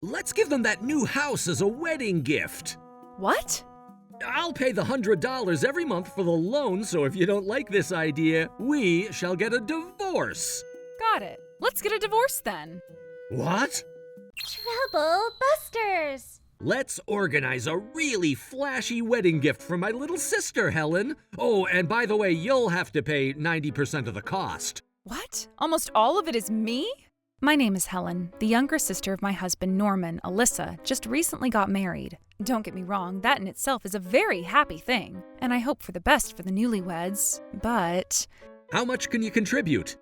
Let's give them that new house as a wedding gift. What? I'll pay the $100 every month for the loan, so if you don't like this idea, we shall get a divorce. Got it. Let's get a divorce then. What? Trouble Busters! Let's organize a really flashy wedding gift for my little sister, Helen. Oh, and by the way, you'll have to pay 90% of the cost. What? Almost all of it is me? My name is Helen. The younger sister of my husband, Norman, Alyssa, just recently got married. Don't get me wrong, that in itself is a very happy thing, and I hope for the best for the newlyweds, but... How much can you contribute?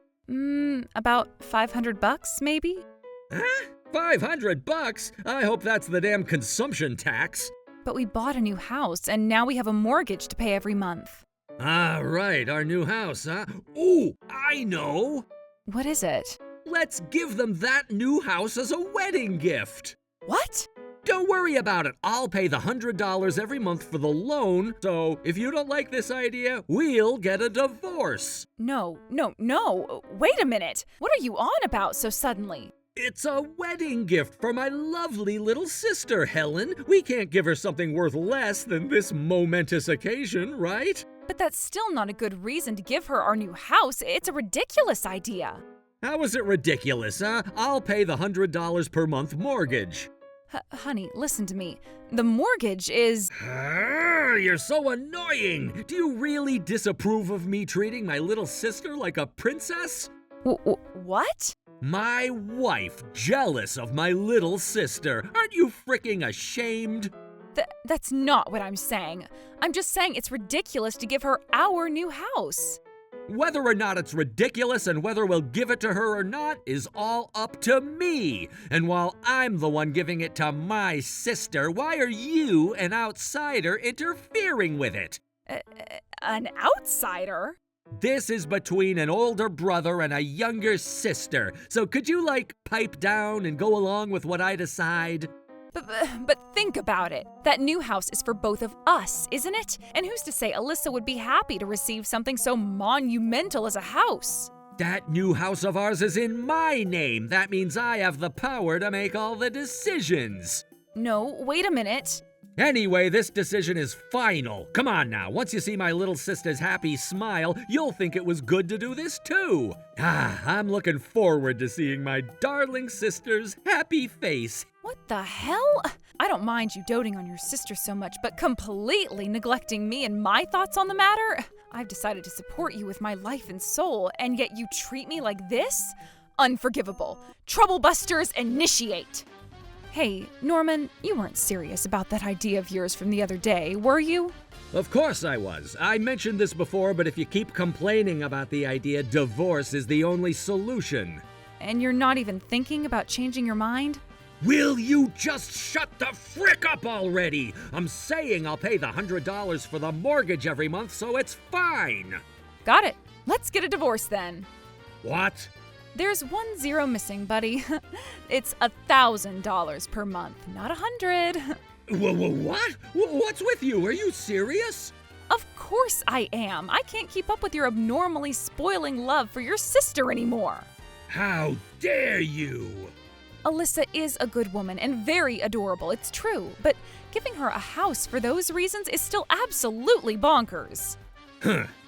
About $500, maybe? Huh? $500? I hope that's the damn consumption tax. But we bought a new house, and now we have a mortgage to pay every month. Ah, right, our new house, huh? Ooh, I know! What is it? Let's give them that new house as a wedding gift. What? Don't worry about it. I'll pay the $100 every month for the loan, so if you don't like this idea, we'll get a divorce. No. Wait a minute. What are you on about so suddenly? It's a wedding gift for my lovely little sister, Helen. We can't give her something worth less than this momentous occasion, right? But that's still not a good reason to give her our new house. It's a ridiculous idea. How is it ridiculous, huh? I'll pay the $100 per month mortgage. Honey, listen to me. The mortgage is... You're so annoying! Do you really disapprove of me treating my little sister like a princess? What? My wife jealous of my little sister. Aren't you fricking ashamed? That's not what I'm saying. I'm just saying it's ridiculous to give her our new house. Whether or not it's ridiculous and whether we'll give it to her or not is all up to me. And while I'm the one giving it to my sister, why are you, an outsider, interfering with it? An outsider? This is between an older brother and a younger sister. So could you, pipe down and go along with what I decide? But think about it. That new house is for both of us, isn't it? And who's to say Alyssa would be happy to receive something so monumental as a house? That new house of ours is in my name. That means I have the power to make all the decisions. No, wait a minute. Anyway, this decision is final. Come on now, once you see my little sister's happy smile, you'll think it was good to do this too. I'm looking forward to seeing my darling sister's happy face. What the hell? I don't mind you doting on your sister so much, but completely neglecting me and my thoughts on the matter? I've decided to support you with my life and soul, and yet you treat me like this? Unforgivable. Trouble Busters initiate! Hey, Norman, you weren't serious about that idea of yours from the other day, were you? Of course I was. I mentioned this before, but if you keep complaining about the idea, divorce is the only solution. And you're not even thinking about changing your mind? Will you just shut the frick up already? I'm saying I'll pay the $100 for the mortgage every month, so it's fine. Got it. Let's get a divorce then. What? There's 1 0 missing, buddy. It's $1,000 per month, not 100. What? What's with you? Are you serious? Of course I am. I can't keep up with your abnormally spoiling love for your sister anymore. How dare you? Alyssa is a good woman and very adorable, it's true, but giving her a house for those reasons is still absolutely bonkers.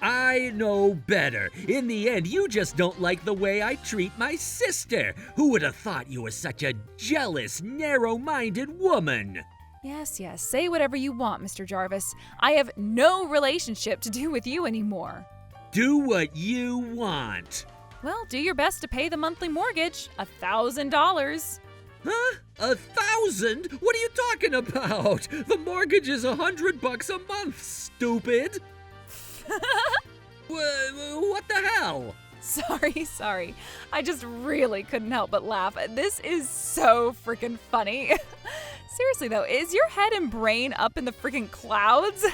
I know better. In the end, you just don't like the way I treat my sister. Who would have thought you were such a jealous, narrow-minded woman? Yes, say whatever you want, Mr. Jarvis. I have no relationship to do with you anymore. Do what you want. Well, do your best to pay the monthly mortgage, $1,000. Huh? 1,000? What are you talking about? The mortgage is $100 a month, stupid. What the hell? Sorry. I just really couldn't help but laugh. This is so freaking funny. Seriously though, is your head and brain up in the freaking clouds?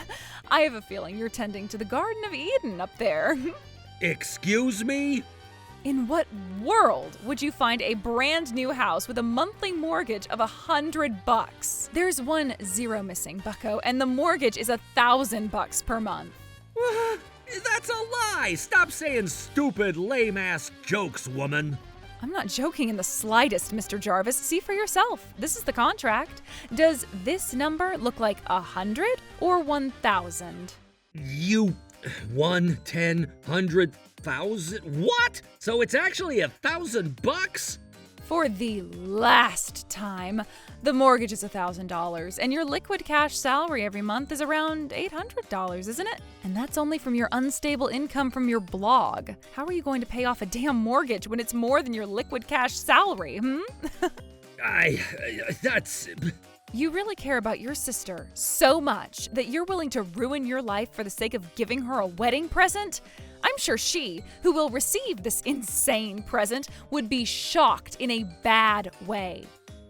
I have a feeling you're tending to the Garden of Eden up there. Excuse me? In what world would you find a brand new house with a monthly mortgage of $100? There's 1 0 missing, bucko, and the mortgage is $1,000 per month. That's a lie! Stop saying stupid, lame-ass jokes, woman. I'm not joking in the slightest, Mr. Jarvis. See for yourself. This is the contract. Does this number look like 100 or 1,000? You 1, 10, 100, 1,000? What? So it's actually $1,000? For the last time, the mortgage is $1,000, and your liquid cash salary every month is around $800, isn't it? And that's only from your unstable income from your blog. How are you going to pay off a damn mortgage when it's more than your liquid cash salary, That's... You really care about your sister so much that you're willing to ruin your life for the sake of giving her a wedding present? I'm sure she, who will receive this insane present, would be shocked in a bad way.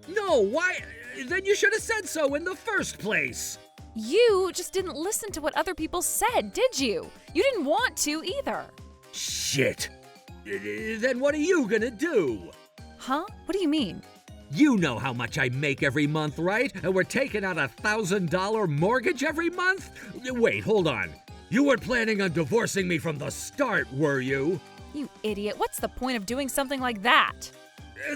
No, why? Then you should have said so in the first place. You just didn't listen to what other people said, did you? You didn't want to either. Shit. Then what are you gonna do? Huh? What do you mean? You know how much I make every month, right? And we're taking out $1,000 mortgage every month? Wait, hold on. You weren't planning on divorcing me from the start, were you? You idiot. What's the point of doing something like that?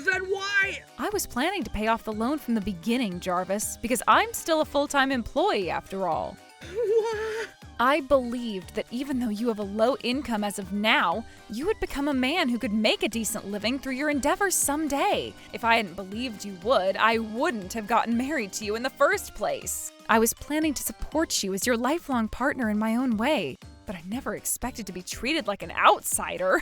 Then why? I was planning to pay off the loan from the beginning, Jarvis, because I'm still a full-time employee after all. What? I believed that even though you have a low income as of now, you would become a man who could make a decent living through your endeavors someday. If I hadn't believed you would, I wouldn't have gotten married to you in the first place. I was planning to support you as your lifelong partner in my own way, but I never expected to be treated like an outsider.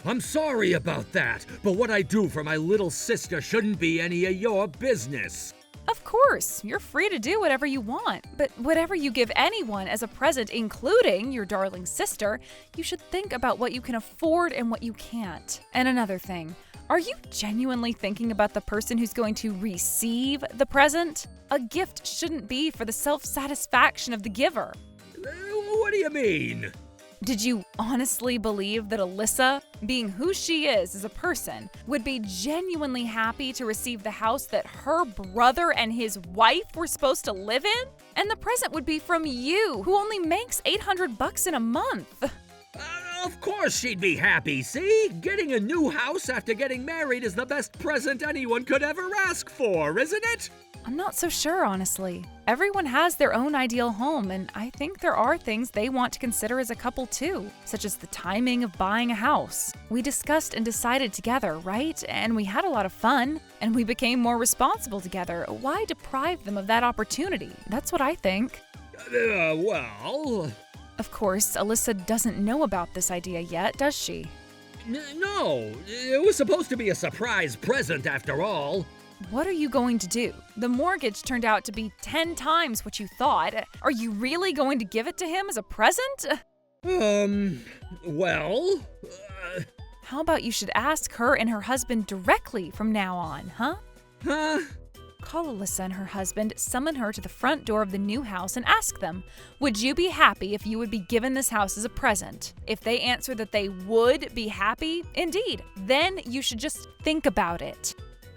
I'm sorry about that, but what I do for my little sister shouldn't be any of your business. Of course, you're free to do whatever you want, but whatever you give anyone as a present, including your darling sister, you should think about what you can afford and what you can't. And another thing, are you genuinely thinking about the person who's going to receive the present? A gift shouldn't be for the self-satisfaction of the giver. What do you mean? Did you honestly believe that Alyssa, being who she is as a person, would be genuinely happy to receive the house that her brother and his wife were supposed to live in? And the present would be from you, who only makes $800 in a month. Of course she'd be happy, see? Getting a new house after getting married is the best present anyone could ever ask for, isn't it? I'm not so sure, honestly. Everyone has their own ideal home, and I think there are things they want to consider as a couple too, such as the timing of buying a house. We discussed and decided together, right? And we had a lot of fun, and we became more responsible together. Why deprive them of that opportunity? That's what I think. Well... Of course, Alyssa doesn't know about this idea yet, does she? No, it was supposed to be a surprise present after all. What are you going to do? The mortgage turned out to be 10 times what you thought. Are you really going to give it to him as a present? Well... How about you should ask her and her husband directly from now on, huh? Huh? Call Alyssa and her husband, summon her to the front door of the new house and ask them, would you be happy if you would be given this house as a present? If they answer that they would be happy, indeed, then you should just think about it.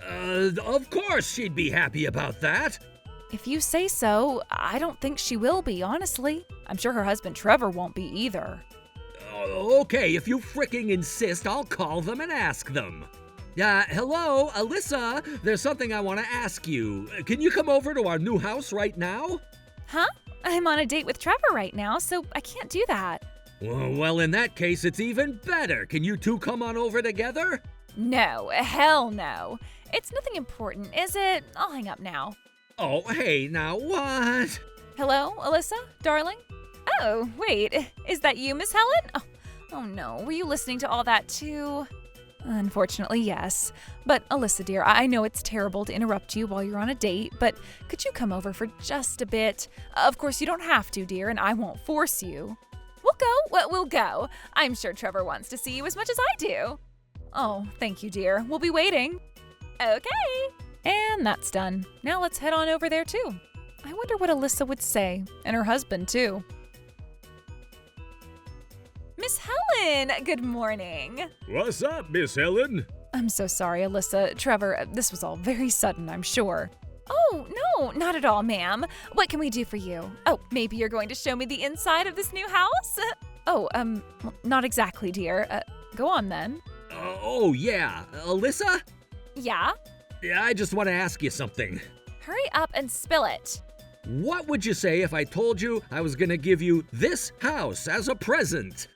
Of course she'd be happy about that. If you say so, I don't think she will be, honestly. I'm sure her husband Trevor won't be either. Okay, if you fricking insist, I'll call them and ask them. Hello, Alyssa, there's something I want to ask you. Can you come over to our new house right now? Huh? I'm on a date with Trevor right now, so I can't do that. Well, in that case, it's even better. Can you two come on over together? No, hell no. It's nothing important, is it? I'll hang up now. Oh, hey, now what? Hello, Alyssa, darling? Oh, wait, is that you, Miss Helen? Oh no, were you listening to all that too? Unfortunately, yes. But Alyssa, dear, I know it's terrible to interrupt you while you're on a date, but could you come over for just a bit? Of course, you don't have to, dear, and I won't force you. We'll go. I'm sure Trevor wants to see you as much as I do. Oh, thank you, dear. We'll be waiting. Okay. And that's done. Now let's head on over there, too. I wonder what Alyssa would say, and her husband, too. Miss Helen, good morning. What's up, Miss Helen? I'm so sorry, Alyssa. Trevor, this was all very sudden, I'm sure. Oh, no, not at all, ma'am. What can we do for you? Oh, maybe you're going to show me the inside of this new house? Oh, not exactly, dear. Go on then. Oh, yeah. Alyssa? Yeah? Yeah, I just want to ask you something. Hurry up and spill it. What would you say if I told you I was gonna give you this house as a present?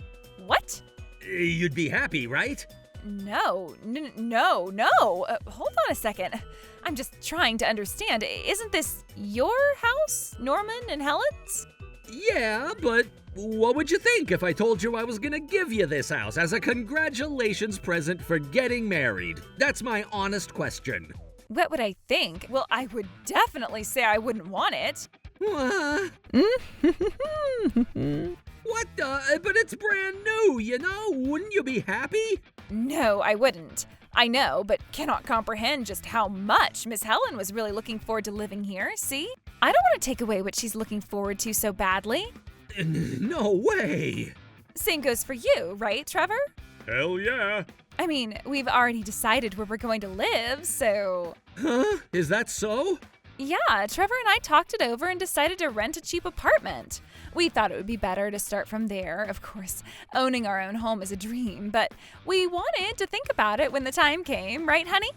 What? You'd be happy, right? No. Hold on a second. I'm just trying to understand. Isn't this your house, Norman and Helen's? Yeah, but what would you think if I told you I was gonna give you this house as a congratulations present for getting married? That's my honest question. What would I think? Well, I would definitely say I wouldn't want it. What? What the? But it's brand new, you know? Wouldn't you be happy? No, I wouldn't. I know, but cannot comprehend just how much Miss Helen was really looking forward to living here, see? I don't want to take away what she's looking forward to so badly. No way! Same goes for you, right, Trevor? Hell yeah! I mean, we've already decided where we're going to live, so... Huh? Is that so? Yeah, Trevor and I talked it over and decided to rent a cheap apartment. We thought it would be better to start from there. Of course, owning our own home is a dream, but we wanted to think about it when the time came, right, honey?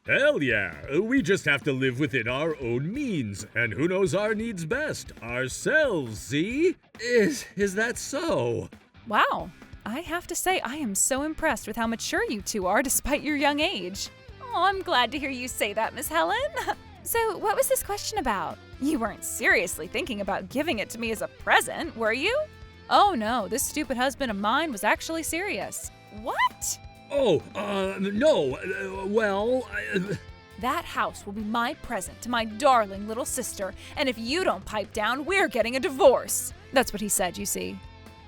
Hell yeah! We just have to live within our own means, and who knows our needs best? Ourselves, see? Is that so? Wow, I have to say I am so impressed with how mature you two are despite your young age. Oh, I'm glad to hear you say that, Miss Helen. So, what was this question about? You weren't seriously thinking about giving it to me as a present, were you? Oh no, this stupid husband of mine was actually serious. What? Oh, no, That house will be my present to my darling little sister, and if you don't pipe down, we're getting a divorce. That's what he said, you see.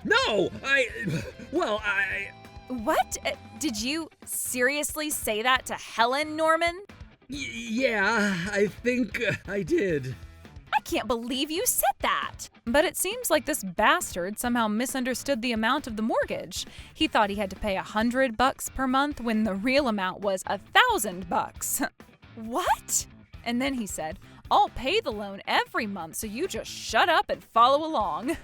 No, What? Did you seriously say that to Helen, Norman? Yeah, I think I did. I can't believe you said that. But it seems like this bastard somehow misunderstood the amount of the mortgage. He thought he had to pay $100 per month when the real amount was $1,000. What? And then he said, I'll pay the loan every month, so you just shut up and follow along.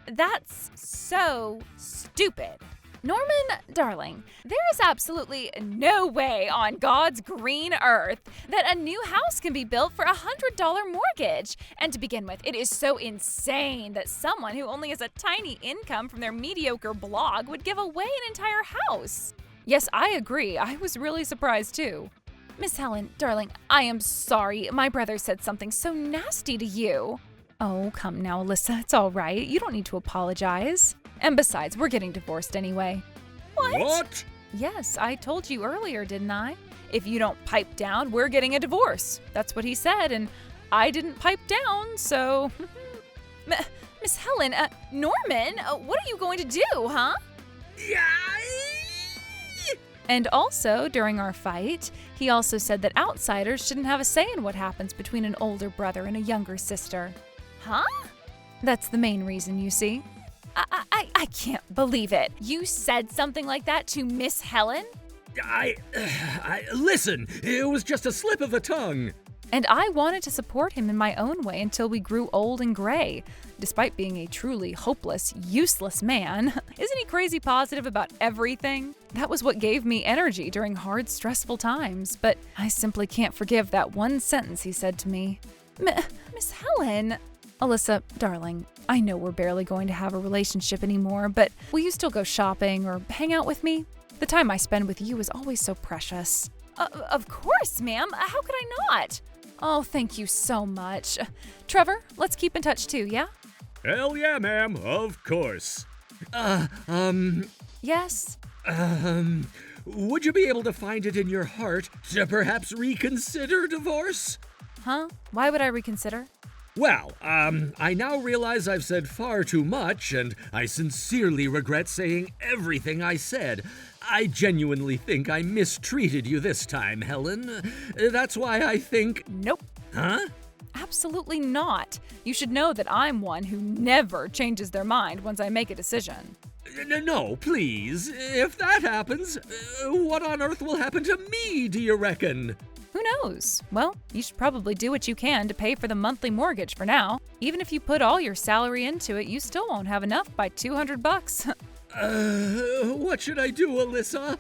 That's so stupid. Norman, darling, there is absolutely no way on God's green earth that a new house can be built for a $100 mortgage. And to begin with, it is so insane that someone who only has a tiny income from their mediocre blog would give away an entire house. Yes, I agree. I was really surprised too. Miss Helen, darling, I am sorry. My brother said something so nasty to you. Oh, come now, Alyssa. It's all right. You don't need to apologize. And besides, we're getting divorced anyway. What? Yes, I told you earlier, didn't I? If you don't pipe down, we're getting a divorce. That's what he said, and I didn't pipe down, so... Miss Helen, Norman, what are you going to do, huh? Yeah. And also, during our fight, he also said that outsiders shouldn't have a say in what happens between an older brother and a younger sister. Huh? That's the main reason, you see. I can't believe it. You said something like that to Miss Helen? Listen, it was just a slip of the tongue. And I wanted to support him in my own way until we grew old and gray. Despite being a truly hopeless, useless man, isn't he crazy positive about everything? That was what gave me energy during hard, stressful times, but I simply can't forgive that one sentence he said to me. Miss Helen... Alyssa, darling, I know we're barely going to have a relationship anymore, but will you still go shopping or hang out with me? The time I spend with you is always so precious. Of course, ma'am. How could I not? Oh, thank you so much. Trevor, let's keep in touch too, yeah? Hell yeah, ma'am. Of course. Yes? Would you be able to find it in your heart to perhaps reconsider divorce? Huh? Why would I reconsider? Well, I now realize I've said far too much, and I sincerely regret saying everything I said. I genuinely think I mistreated you this time, Helen. That's why I think... Nope. Huh? Absolutely not. You should know that I'm one who never changes their mind once I make a decision. No, please. If that happens, what on earth will happen to me, do you reckon? Who knows? Well, you should probably do what you can to pay for the monthly mortgage for now. Even if you put all your salary into it, you still won't have enough by $200. What should I do, Alyssa?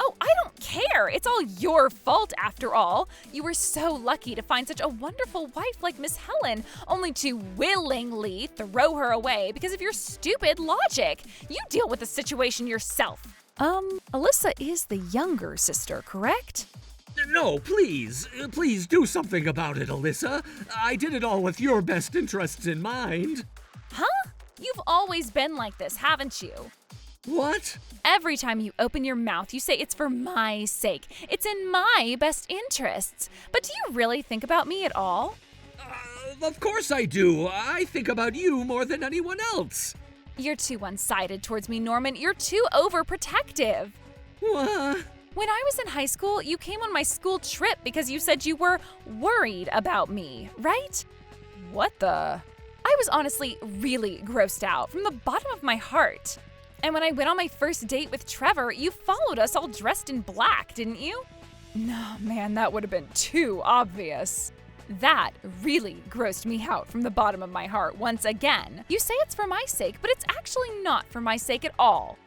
Oh, I don't care. It's all your fault after all. You were so lucky to find such a wonderful wife like Miss Helen, only to willingly throw her away because of your stupid logic. You deal with the situation yourself. Alyssa is the younger sister, correct? No, please. Please do something about it, Alyssa. I did it all with your best interests in mind. Huh? You've always been like this, haven't you? What? Every time you open your mouth, you say it's for my sake. It's in my best interests. But do you really think about me at all? Of course I do. I think about you more than anyone else. You're too one-sided towards me, Norman. You're too overprotective. What? When I was in high school, you came on my school trip because you said you were worried about me, right? What the? I was honestly really grossed out from the bottom of my heart. And when I went on my first date with Trevor, you followed us all dressed in black, didn't you? No, man, that would have been too obvious. That really grossed me out from the bottom of my heart once again. You say it's for my sake, but it's actually not for my sake at all.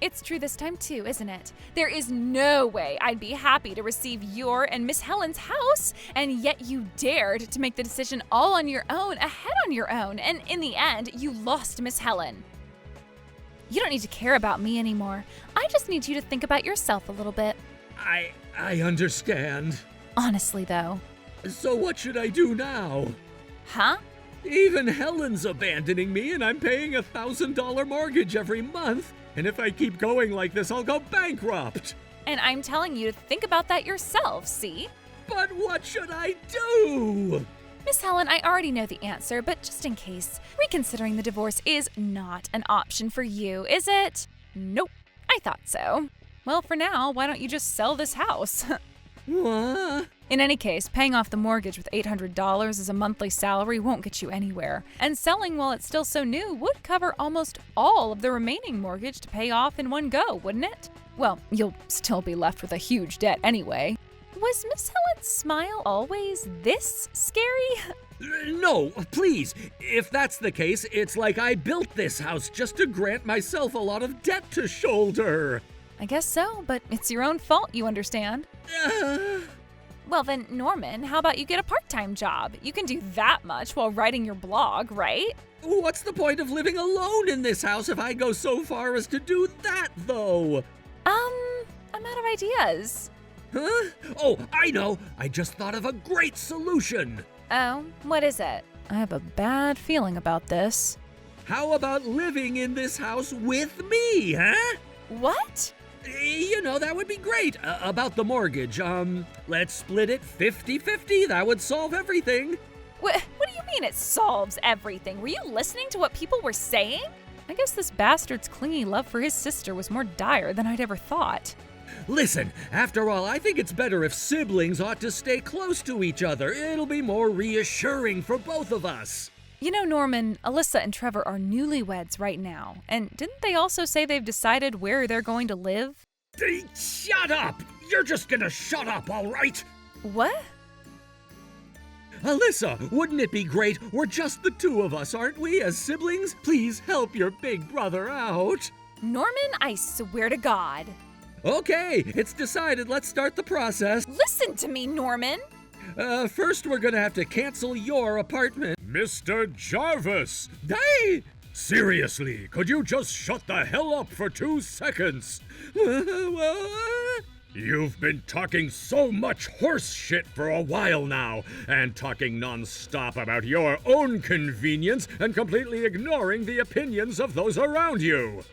It's true this time too, isn't it? There is no way I'd be happy to receive your and Miss Helen's house, and yet you dared to make the decision all on your own, ahead on your own, and in the end, you lost Miss Helen. You don't need to care about me anymore. I just need you to think about yourself a little bit. I understand. Honestly, though. So what should I do now? Huh? Even Helen's abandoning me, and I'm paying a $1,000 mortgage every month. And if I keep going like this, I'll go bankrupt. And I'm telling you to think about that yourself, see? But what should I do? Miss Helen, I already know the answer, but just in case, reconsidering the divorce is not an option for you, is it? Nope, I thought so. Well, for now, why don't you just sell this house? What? In any case, paying off the mortgage with $800 as a monthly salary won't get you anywhere, and selling while it's still so new would cover almost all of the remaining mortgage to pay off in one go, wouldn't it? Well, you'll still be left with a huge debt anyway. Was Miss Helen's smile always this scary? No, please. If that's the case, it's like I built this house just to grant myself a lot of debt to shoulder. I guess so, but it's your own fault, you understand. Well then, Norman, how about you get a part-time job? You can do that much while writing your blog, right? What's the point of living alone in this house if I go so far as to do that, though? I'm out of ideas. Huh? Oh, I know! I just thought of a great solution! Oh, what is it? I have a bad feeling about this. How about living in this house with me, huh? What? You know, that would be great. About the mortgage, let's split it 50-50. That would solve everything. What do you mean it solves everything? Were you listening to what people were saying? I guess this bastard's clingy love for his sister was more dire than I'd ever thought. Listen, after all, I think it's better if siblings ought to stay close to each other. It'll be more reassuring for both of us. You know, Norman, Alyssa and Trevor are newlyweds right now. And didn't they also say they've decided where they're going to live? Shut up! You're just gonna shut up, all right? What? Alyssa, wouldn't it be great? We're just the two of us, aren't we, as siblings? Please help your big brother out. Norman, I swear to God. Okay, it's decided. Let's start the process. Listen to me, Norman. First we're gonna have to cancel your apartment. Mr. Jarvis! Hey! Seriously, could you just shut the hell up for 2 seconds? You've been talking so much horse shit for a while now, and talking non-stop about your own convenience and completely ignoring the opinions of those around you.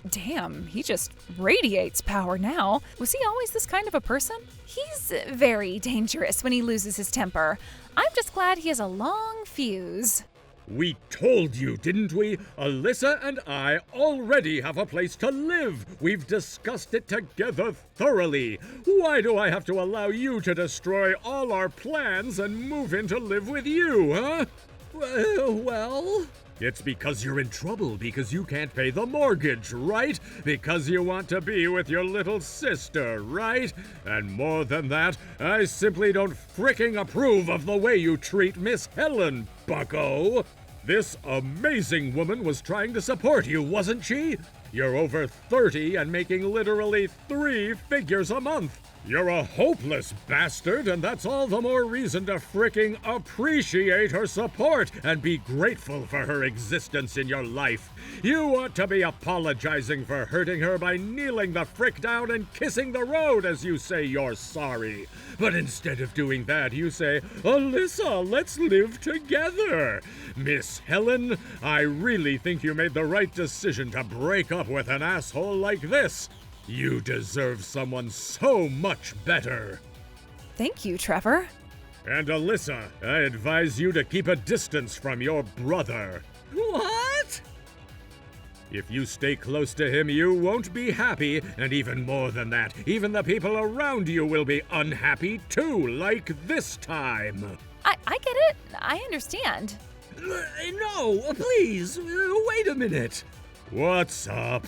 Damn, he just radiates power now. Was he always this kind of a person? He's very dangerous when he loses his temper. I'm just glad he has a long fuse. We told you, didn't we? Alyssa and I already have a place to live. We've discussed it together thoroughly. Why do I have to allow you to destroy all our plans and move in to live with you, huh? Well... It's because you're in trouble, because you can't pay the mortgage, right? Because you want to be with your little sister, right? And more than that, I simply don't fricking approve of the way you treat Miss Helen, bucko. This amazing woman was trying to support you, wasn't she? You're over 30 and making literally 3 figures a month. You're a hopeless bastard, and that's all the more reason to fricking appreciate her support and be grateful for her existence in your life. You ought to be apologizing for hurting her by kneeling the frick down and kissing the road as you say you're sorry. But instead of doing that, you say, Alyssa, let's live together. Miss Helen, I really think you made the right decision to break up with an asshole like this. You deserve someone so much better. Thank you, Trevor. And Alyssa, I advise you to keep a distance from your brother. What? If you stay close to him, you won't be happy, and even more than that, even the people around you will be unhappy too, like this time. I get it. I understand. No, please, wait a minute. What's up?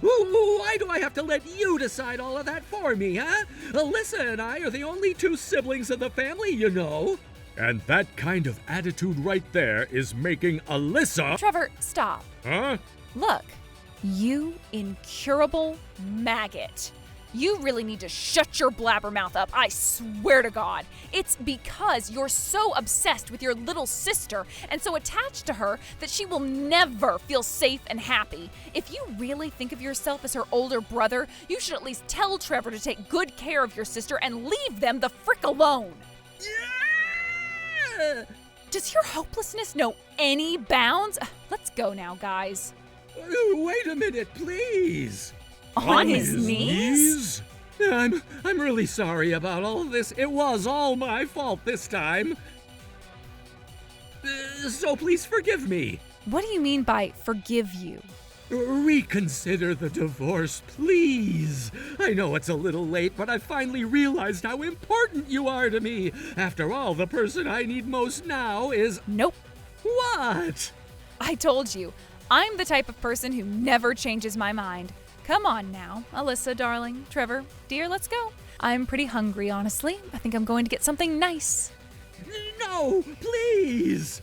Why do I have to let you decide all of that for me, huh? Alyssa and I are the only 2 siblings of the family, you know. And that kind of attitude right there is making Alyssa... Trevor, stop. Huh? Look, you incurable maggot. You really need to shut your blabbermouth up, I swear to God. It's because you're so obsessed with your little sister and so attached to her that she will never feel safe and happy. If you really think of yourself as her older brother, you should at least tell Trevor to take good care of your sister and leave them the frick alone. Yeah! Does your hopelessness know any bounds? Let's go now, guys. Wait a minute, please. On his knees? I'm really sorry about all of this. It was all my fault this time. So please forgive me. What do you mean by forgive you? Reconsider the divorce, please. I know it's a little late, but I finally realized how important you are to me. After all, the person I need most now is... Nope. What? I told you, I'm the type of person who never changes my mind. Come on now, Alyssa, darling, Trevor, dear, let's go. I'm pretty hungry, honestly. I think I'm going to get something nice. No, please.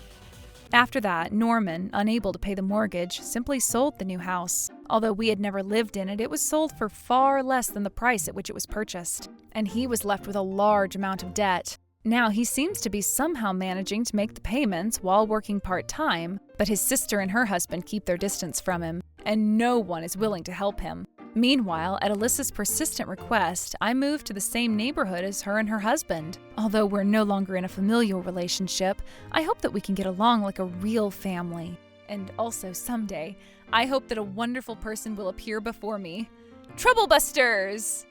After that, Norman, unable to pay the mortgage, simply sold the new house. Although we had never lived in it, it was sold for far less than the price at which it was purchased. And he was left with a large amount of debt. Now he seems to be somehow managing to make the payments while working part-time, but his sister and her husband keep their distance from him, and no one is willing to help him. Meanwhile, at Alyssa's persistent request, I moved to the same neighborhood as her and her husband. Although we're no longer in a familial relationship, I hope that we can get along like a real family. And also someday, I hope that a wonderful person will appear before me. Troublebusters!